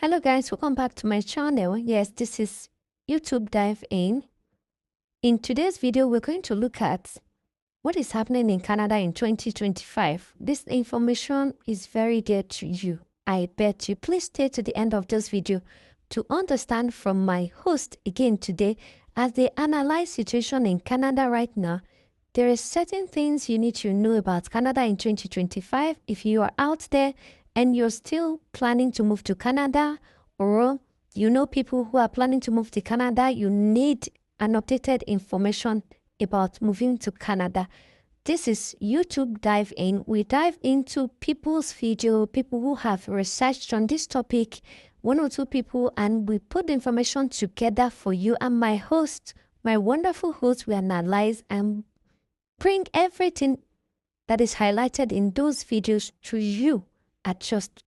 Hello guys, welcome back to my channel. Yes, this is YouTube Dive In. In today's video, we're going to look at what is happening in Canada in 2025. This information is very dear to you. I bet you. Please stay to the end of this video to understand from my host again today as they analyze situation in Canada right now. There are certain things you need to know about Canada in 2025 if you are out there and you're still planning to move to Canada, or you know people who are planning to move to Canada, you need an updated information about moving to Canada. This is YouTube Dive In. We dive into people's video, people who have researched on this topic, one or two people, and we put the information together for you. And my host, my wonderful host, will analyze and bring everything that is highlighted in those videos to you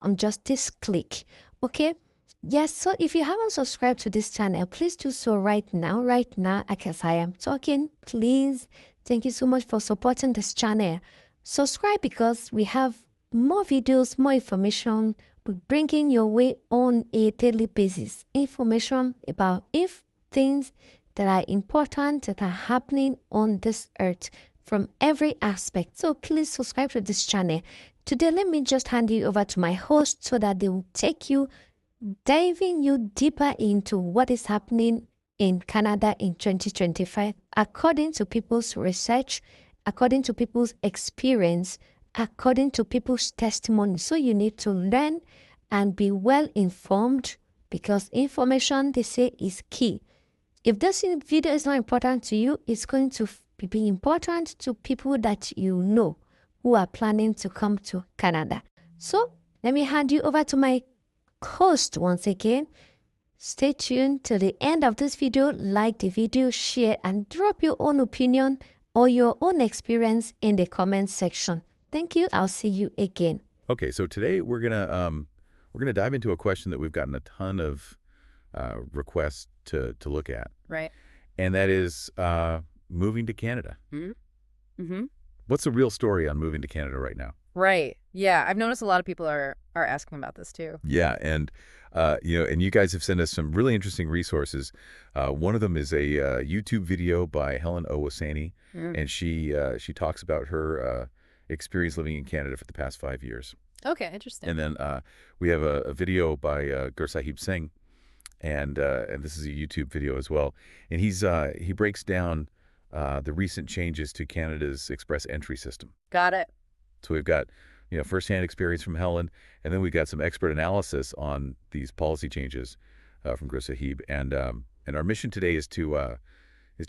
on just this click. Okay? Yes, so if you haven't subscribed to this channel, please do so right now, as I am talking. Please, thank you so much for supporting this channel. Subscribe because we have more videos, more information. We're bringing your way on a daily basis. Information about things that are important, that are happening on this earth from every aspect. So please subscribe to this channel. Today, let me just hand you over to my host so that they will take you, diving you deeper into what is happening in Canada in 2025, according to people's research, according to people's experience, according to people's testimony. So you need to learn and be well informed because information, they say, is key. If this video is not important to you, it's going to be important to people that you know who are planning to come to Canada. So let me hand you over to my host once again. Stay tuned till the end of this video. Like the video, share, and drop your own opinion or your own experience in the comment section. Thank you. I'll see you again. Okay, so today we're gonna dive into a question that we've gotten a ton of requests to look at. Right. And that is moving to Canada. Mm-hmm. What's the real story on moving to Canada right now? Right. Yeah, I've noticed a lot of people are asking about this too. Yeah, and and you guys have sent us some really interesting resources. One of them is a YouTube video by Helen Owasani, and she talks about her experience living in Canada for the past 5 years. Okay, interesting. And then we have a video by Gursahib Singh, and this is a YouTube video as well. And he breaks down the recent changes to Canada's express entry system. Got it. So we've got, firsthand experience from Helen, and then we've got some expert analysis on these policy changes from Gursahib. And our mission today is to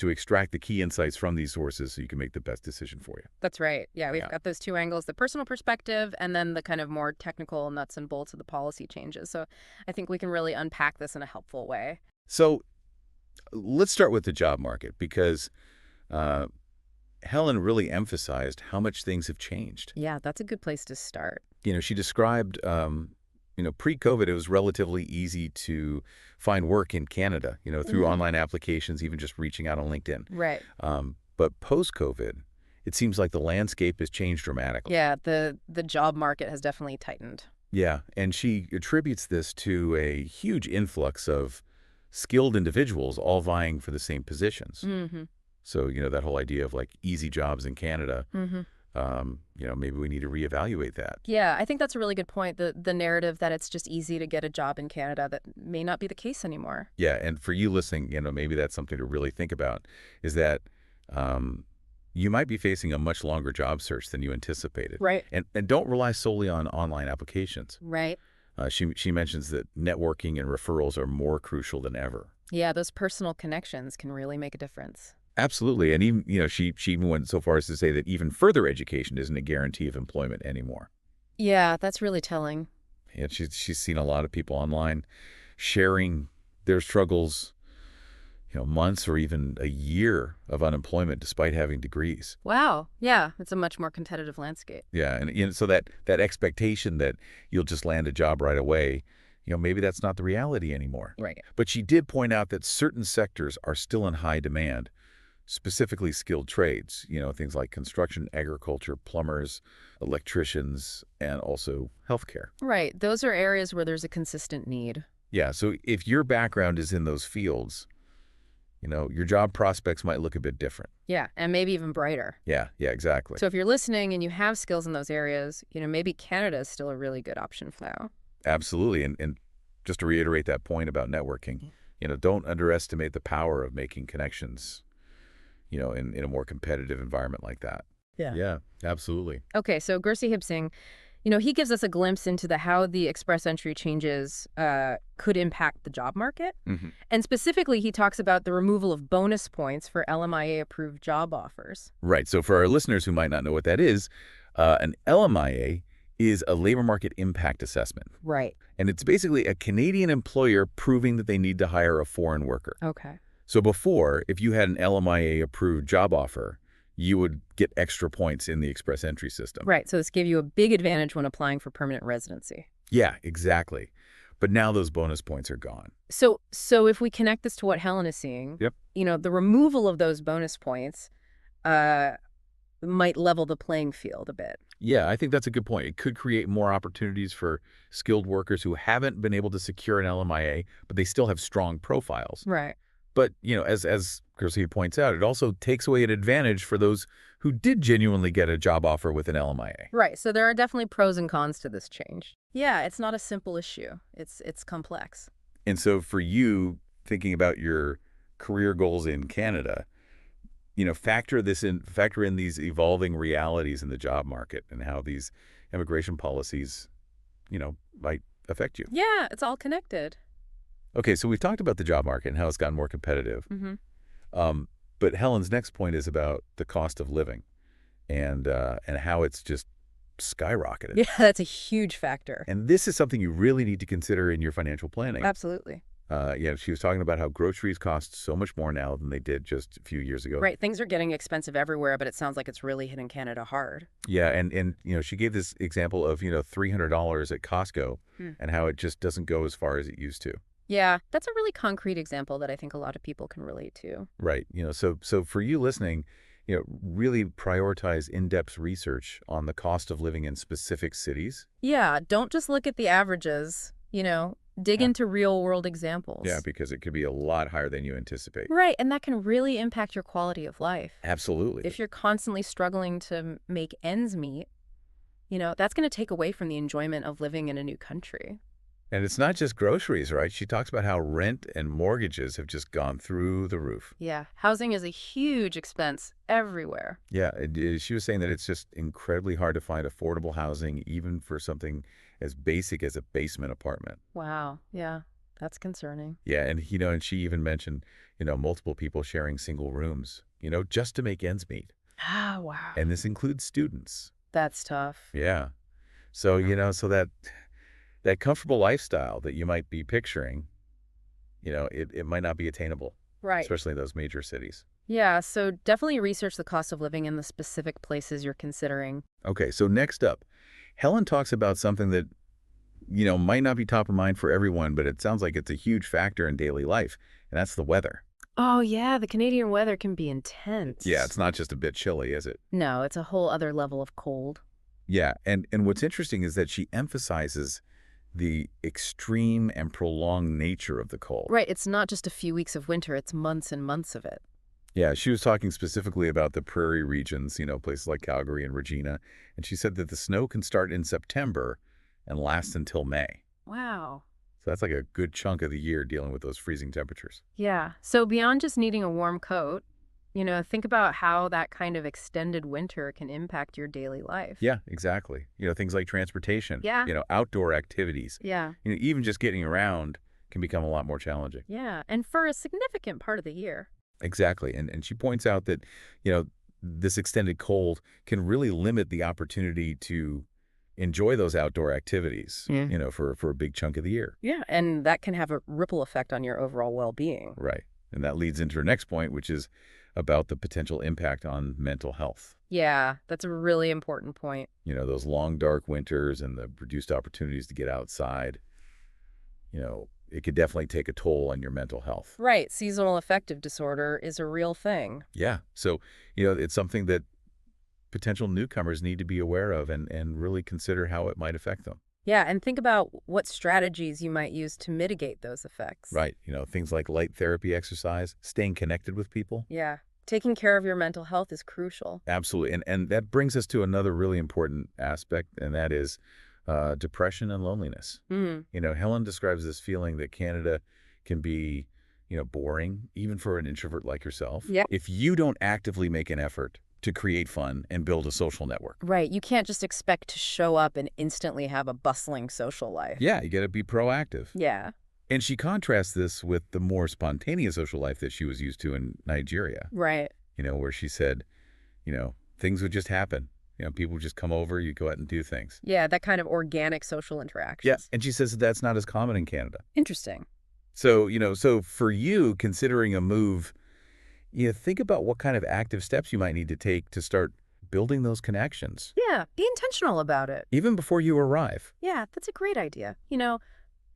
extract the key insights from these sources so you can make the best decision for you. That's right. Yeah, we've got those two angles, the personal perspective and then the kind of more technical nuts and bolts of the policy changes. So I think we can really unpack this in a helpful way. So let's start with the job market because Helen really emphasized how much things have changed. Yeah, that's a good place to start. She described, pre-COVID, it was relatively easy to find work in Canada, through online applications, even just reaching out on LinkedIn. Right. But post-COVID, it seems like the landscape has changed dramatically. Yeah, the job market has definitely tightened. Yeah, and she attributes this to a huge influx of skilled individuals all vying for the same positions. Mm-hmm. So, that whole idea of like easy jobs in Canada, maybe we need to reevaluate that. Yeah, I think that's a really good point. The narrative that it's just easy to get a job in Canada, that may not be the case anymore. Yeah, and for you listening, maybe that's something to really think about, is that you might be facing a much longer job search than you anticipated. Right. And don't rely solely on online applications. Right. She mentions that networking and referrals are more crucial than ever. Yeah, those personal connections can really make a difference. Absolutely. And even, she even went so far as to say that even further education isn't a guarantee of employment anymore. Yeah, that's really telling. And she's seen a lot of people online sharing their struggles, months or even a year of unemployment despite having degrees. Wow. Yeah, it's a much more competitive landscape. Yeah, and so that expectation that you'll just land a job right away, maybe that's not the reality anymore. Right. But she did point out that certain sectors are still in high demand, specifically skilled trades, things like construction, agriculture, plumbers, electricians, and also healthcare. Right. Those are areas where there's a consistent need. Yeah, so if your background is in those fields, your job prospects might look a bit different. Yeah, and maybe even brighter. Yeah, exactly. So if you're listening and you have skills in those areas, maybe Canada is still a really good option for now. Absolutely. And just to reiterate that point about networking, don't underestimate the power of making connections, in a more competitive environment like that. Yeah, absolutely. Okay, so Gursi Hib Singh, he gives us a glimpse into how the express entry changes could impact the job market. Hmm. And specifically, he talks about the removal of bonus points for LMIA-approved job offers. Right. So for our listeners who might not know what that is, an LMIA is a labor market impact assessment. Right. And it's basically a Canadian employer proving that they need to hire a foreign worker. Okay. So before, if you had an LMIA-approved job offer, you would get extra points in the express entry system. Right. So this gave you a big advantage when applying for permanent residency. Yeah, exactly. But now those bonus points are gone. So if we connect this to what Helen is seeing, Yep. The removal of those bonus points might level the playing field a bit. Yeah, I think that's a good point. It could create more opportunities for skilled workers who haven't been able to secure an LMIA, but they still have strong profiles. Right. But, as Garcia points out, it also takes away an advantage for those who did genuinely get a job offer with an LMIA. Right. So there are definitely pros and cons to this change. Yeah, it's not a simple issue. It's complex. And so for you, thinking about your career goals in Canada, factor in these evolving realities in the job market and how these immigration policies, might affect you. Yeah, it's all connected. Okay, so we've talked about the job market and how it's gotten more competitive. Mm-hmm. But Helen's next point is about the cost of living and how it's just skyrocketed. Yeah, that's a huge factor. And this is something you really need to consider in your financial planning. Absolutely. She was talking about how groceries cost so much more now than they did just a few years ago. Right. Things are getting expensive everywhere, but it sounds like it's really hitting Canada hard. Yeah, and she gave this example of, $300 at Costco and how it just doesn't go as far as it used to. Yeah, that's a really concrete example that I think a lot of people can relate to. Right. So for you listening, really prioritize in-depth research on the cost of living in specific cities. Yeah, don't just look at the averages, dig into real-world examples. Yeah, because it could be a lot higher than you anticipate. Right, and that can really impact your quality of life. Absolutely. If you're constantly struggling to make ends meet, that's going to take away from the enjoyment of living in a new country. And it's not just groceries, right? She talks about how rent and mortgages have just gone through the roof. Yeah, housing is a huge expense everywhere. Yeah, she was saying that it's just incredibly hard to find affordable housing, even for something as basic as a basement apartment. Wow, yeah, that's concerning. Yeah, and she even mentioned, multiple people sharing single rooms, just to make ends meet. Ah, wow. And this includes students. That's tough. Yeah. So, so that comfortable lifestyle that you might be picturing, it might not be attainable. Right. Especially in those major cities. Yeah, so definitely research the cost of living in the specific places you're considering. Okay, so next up, Helen talks about something that, might not be top of mind for everyone, but it sounds like it's a huge factor in daily life, and that's the weather. Oh, yeah, the Canadian weather can be intense. Yeah, it's not just a bit chilly, is it? No, it's a whole other level of cold. Yeah, and what's interesting is that she emphasizes the extreme and prolonged nature of the cold. Right, it's not just a few weeks of winter, it's months and months of it. Yeah, she was talking specifically about the prairie regions, places like Calgary and Regina, and she said that the snow can start in September and last until May. Wow. So that's like a good chunk of the year dealing with those freezing temperatures. Yeah, so beyond just needing a warm coat, think about how that kind of extended winter can impact your daily life. Yeah, exactly. Things like transportation, Yeah. Outdoor activities, Yeah. Even just getting around can become a lot more challenging. Yeah, and for a significant part of the year. Exactly. And she points out that, this extended cold can really limit the opportunity to enjoy those outdoor activities, for a big chunk of the year. Yeah, and that can have a ripple effect on your overall well-being. Right. And that leads into her next point, which is about the potential impact on mental health. Yeah, that's a really important point. Those long, dark winters and the reduced opportunities to get outside, it could definitely take a toll on your mental health. Right. Seasonal affective disorder is a real thing. Yeah. So, it's something that potential newcomers need to be aware of and really consider how it might affect them. Yeah, and think about what strategies you might use to mitigate those effects. Right. Things like light therapy exercise, staying connected with people. Yeah. Taking care of your mental health is crucial. Absolutely. And that brings us to another really important aspect, and that is depression and loneliness. Mm, Helen describes this feeling that Canada can be, boring, even for an introvert like yourself, yeah. if you don't actively make an effort to create fun and build a social network. Right. You can't just expect to show up and instantly have a bustling social life. Yeah, you got to be proactive. Yeah. And she contrasts this with the more spontaneous social life that she was used to in Nigeria, Right. where she said, things would just happen. People would just come over, you go out and do things. Yeah, that kind of organic social Yeah, interactions. and she says that that's not as common in Canada. Interesting. So, so for you, considering a move, think about what kind of active steps you might need to take to start building those connections, Yeah, be intentional about it. even before you arrive. Yeah, that's a great idea.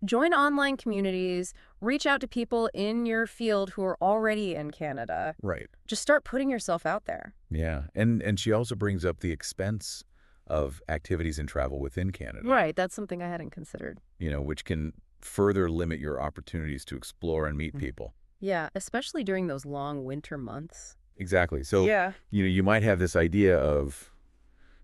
Join online communities, reach out to people in your field who are already in Canada. Right. Just start putting yourself out there. Yeah, and she also brings up the expense of activities and travel within Canada, Right, that's something I hadn't considered. which can further limit your opportunities to explore and meet people. Yeah, especially during those long winter months. Exactly. So, Yeah. you might have this idea of,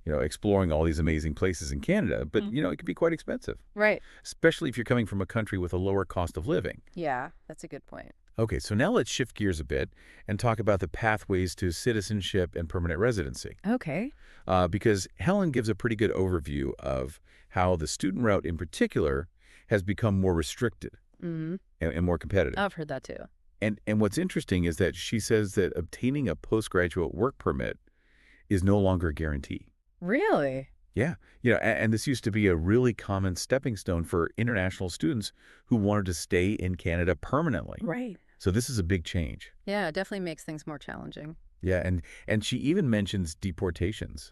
exploring all these amazing places in Canada, but, it can be quite expensive, Right. especially if you're coming from a country with a lower cost of living. Yeah, that's a good point. Okay, so now let's shift gears a bit and talk about the pathways to citizenship and permanent residency, Okay. because Helen gives a pretty good overview of how the student route in particular has become more restricted Mm-hmm. and more competitive. I've heard that too. And what's interesting is that she says that obtaining a postgraduate work permit is no longer a guarantee. Really? Yeah. And this used to be a really common stepping stone for international students who wanted to stay in Canada permanently. Right. So this is a big change. Yeah, it definitely makes things more challenging. Yeah, and she even mentions deportations,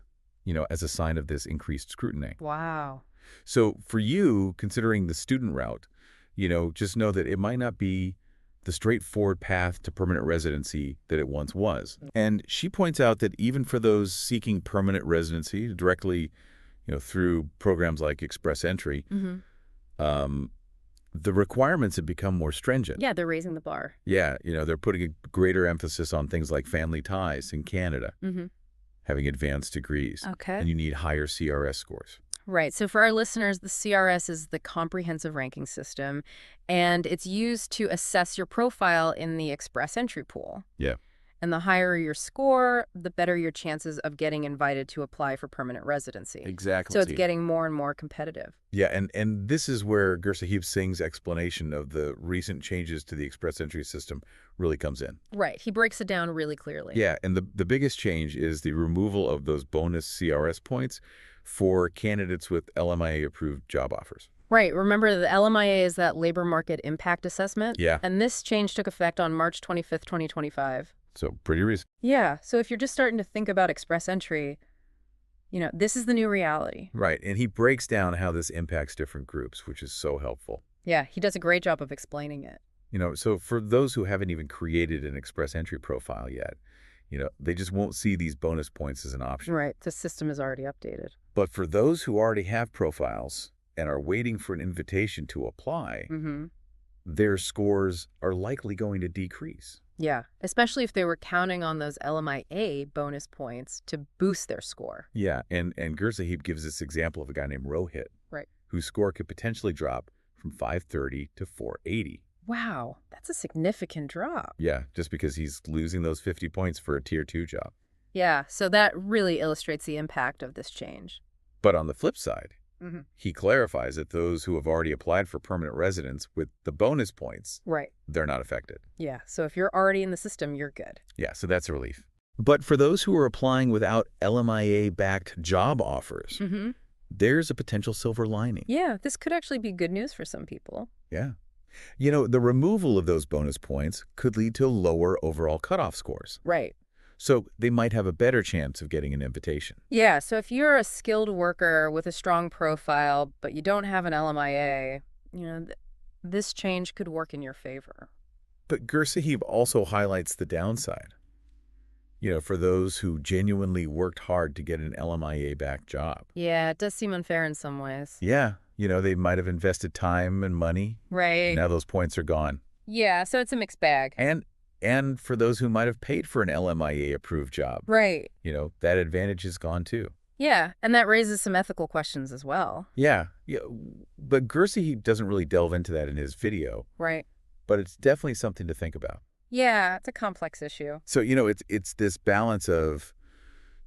as a sign of this increased scrutiny. Wow. So for you, considering the student route, just know that it might not be the straightforward path to permanent residency that it once was. And she points out that even for those seeking permanent residency directly, through programs like Express Entry, Mm-hmm. the requirements have become more stringent. Yeah, they're raising the bar. Yeah, they're putting a greater emphasis on things like family ties in Canada, Mm-hmm. having advanced degrees, Okay. and you need higher CRS scores. Right. So for our listeners, the CRS is the comprehensive ranking system, and it's used to assess your profile in the Express Entry pool. Yeah. And the higher your score, the better your chances of getting invited to apply for permanent residency. Exactly. So it's getting more and more competitive. Yeah, and this is where Gursahib Singh's explanation of the recent changes to the Express Entry system really comes in. Right. He breaks it down really clearly. Yeah, and the biggest change is the removal of those bonus CRS points for candidates with LMIA-approved job offers. Right. Remember, the LMIA is that labor market impact assessment? Yeah. And this change took effect on March 25th, 2025. So pretty recent. Yeah. So if you're just starting to think about Express Entry, this is the new reality. Right, and he breaks down how this impacts different groups, which is so helpful. Yeah, he does a great job of explaining it. So for those who haven't even created an Express Entry profile yet, they just won't see these bonus points as an option. Right. The system is already updated. But for those who already have profiles and are waiting for an invitation to apply, Mm-hmm. their scores are likely going to decrease. Yeah, especially if they were counting on those LMIA bonus points to boost their score. Yeah, and Gursahib gives this example of a guy named Rohit, Right. whose score could potentially drop from 530 to 480. Wow, that's a significant drop. Yeah, just because he's losing those 50 points for a Tier 2 job. Yeah, so that really illustrates the impact of this change. But on the flip side, Mm-hmm. he clarifies that those who have already applied for permanent residence with the bonus points, Right. they're not affected. Yeah, so if you're already in the system, you're good. Yeah, so that's a relief. But for those who are applying without LMIA-backed job offers, Mm-hmm. there's a potential silver lining. Yeah, this could actually be good news for some people. Yeah. The removal of those bonus points could lead to lower overall cutoff scores. Right. So they might have a better chance of getting an invitation. Yeah, so if you're a skilled worker with a strong profile, but you don't have an LMIA, this change could work in your favor. But Gursahib also highlights the downside. For those who genuinely worked hard to get an LMIA-backed job. Yeah, it does seem unfair in some ways. Yeah, You know, they might have invested time and money. Right. Now those points are gone. Yeah, so it's a mixed bag. And for those who might have paid for an LMIA-approved job, Right. you know, that advantage is gone too. Yeah, and that raises some ethical questions as well. Yeah. But Gursahib doesn't really delve into that in his video, Right. but it's definitely something to think about. Yeah, it's a complex issue. So, you know, it's this balance of,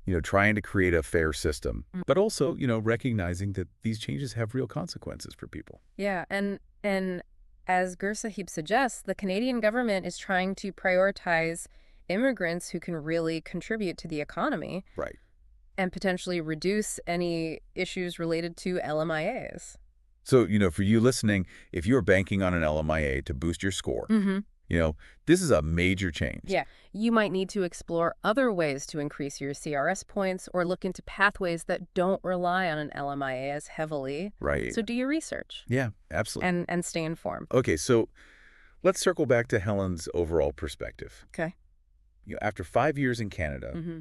you know, trying to create a fair system, but also, you know, recognizing that these changes have real consequences for people. Yeah, and as Gursahib suggests, the Canadian government is trying to prioritize immigrants who can really contribute to the economy Right. and potentially reduce any issues related to LMIAs. So, you know, for you listening, if you're banking on an LMIA to boost your score, Mm-hmm. you know, this is a major change. Yeah, you might need to explore other ways to increase your CRS points or look into pathways that don't rely on an LMIA as heavily. Right. So do your research Yeah, absolutely. and stay informed. Okay, so let's circle back to Helen's overall perspective. Okay. You know, after 5 years in Canada, Mm-hmm.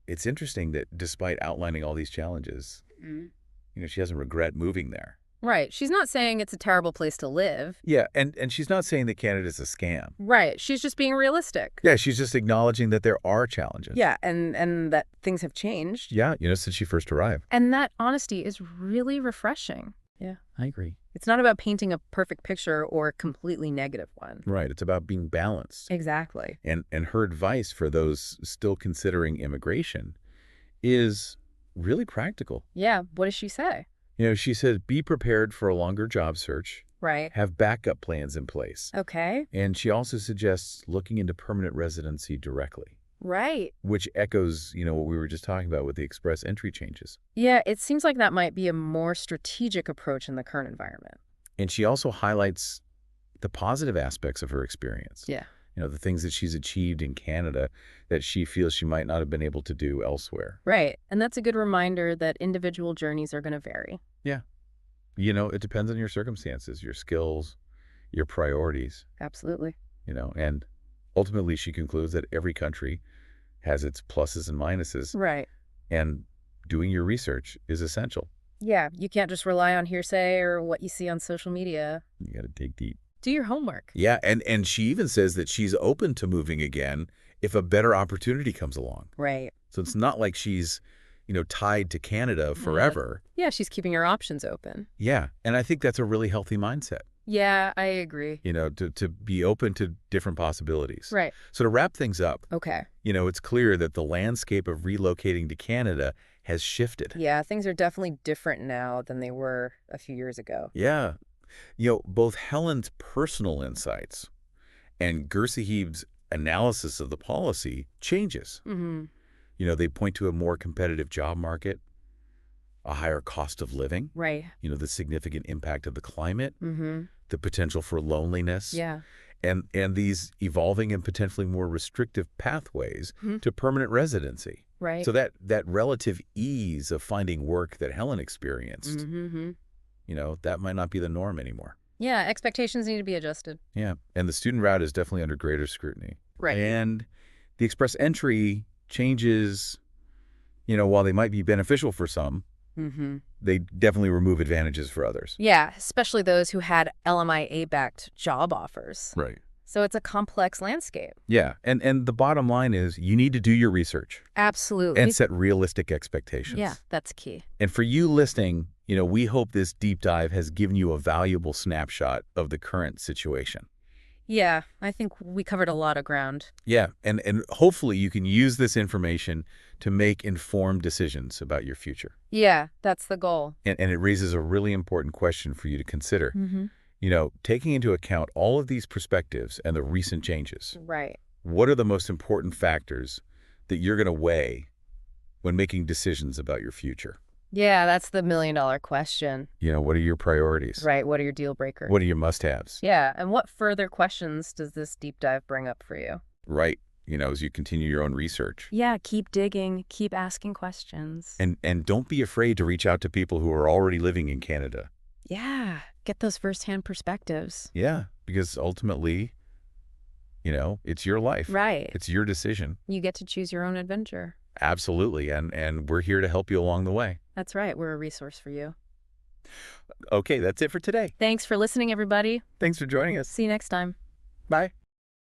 it's interesting that despite outlining all these challenges, you know, she doesn't regret moving there. Right. She's not saying it's a terrible place to live. Yeah, and she's not saying that Canada's a scam. Right. She's just being realistic. Yeah, she's just acknowledging that there are challenges. Yeah, and that things have changed. Yeah, you know, since she first arrived. And that honesty is really refreshing. Yeah. I agree. It's not about painting a perfect picture or a completely negative one. Right, it's about being balanced. Exactly. And her advice for those still considering immigration is really practical. Yeah. What does she say? You know, she says, be prepared for a longer job search, Right. have backup plans in place. Okay. And she also suggests looking into permanent residency directly, Right. which echoes, you know, what we were just talking about with the express entry changes. Yeah, it seems like that might be a more strategic approach in the current environment. And she also highlights the positive aspects of her experience. Yeah. You know, the things that she's achieved in Canada that she feels she might not have been able to do elsewhere. Right. And that's a good reminder that individual journeys are going to vary. Yeah. You know, it depends on your circumstances, your skills, your priorities, Absolutely. you know, and ultimately she concludes that every country has its pluses and minuses, Right. and doing your research is essential. Yeah, you can't just rely on hearsay or what you see on social media. You got to dig deep. Do your homework. Yeah, and she even says that she's open to moving again if a better opportunity comes along. Right. So it's not like she's, you know, tied to Canada forever. Yeah, she's keeping her options open. Yeah, and I think that's a really healthy mindset, Yeah, I agree. you know, to be open to different possibilities. Right. So to wrap things up, Okay. you know, it's clear that the landscape of relocating to Canada has shifted. Yeah, things are definitely different now than they were a few years ago. Yeah. You know, both Helen's personal insights and Gursahib's analysis of the policy changes. Mm-hmm. You know, they point to a more competitive job market, a higher cost of living, Right. you know, the significant impact of the climate, Mm-hmm. the potential for loneliness, Yeah. and these evolving and potentially more restrictive pathways Mhm. to permanent residency. Right. So that relative ease of finding work that Helen experienced, Mm-hmm. you know, that might not be the norm anymore. Yeah, expectations need to be adjusted. Yeah, and the student route is definitely under greater scrutiny. Right. And the express entry changes, you know, while they might be beneficial for some, Mm-hmm. they definitely remove advantages for others. Yeah, especially those who had LMIA-backed job offers. Right. So it's a complex landscape. Yeah, and the bottom line is you need to do your research Absolutely. and set realistic expectations. Yeah, that's key. And for you listening, you know, we hope this deep dive has given you a valuable snapshot of the current situation. Yeah, I think we covered a lot of ground. Yeah, and hopefully you can use this information to make informed decisions about your future. Yeah, that's the goal. And it raises a really important question for you to consider. Mm-hmm. You know, taking into account all of these perspectives and the recent changes, Right. what are the most important factors that you're going to weigh when making decisions about your future? Yeah, that's the million-dollar question. You know, what are your priorities? Right, what are your deal breakers? What are your must-haves? Yeah, and what further questions does this deep dive bring up for you? Right, you know, as you continue your own research. Yeah, keep digging, keep asking questions. And don't be afraid to reach out to people who are already living in Canada. Yeah, get those firsthand perspectives. Yeah, because ultimately, you know, it's your life. Right. It's your decision. You get to choose your own adventure. Absolutely. And we're here to help you along the way. That's right, we're a resource for you. Okay, that's it for today. Thanks for listening, everybody. Thanks for joining us. See you next time. Bye.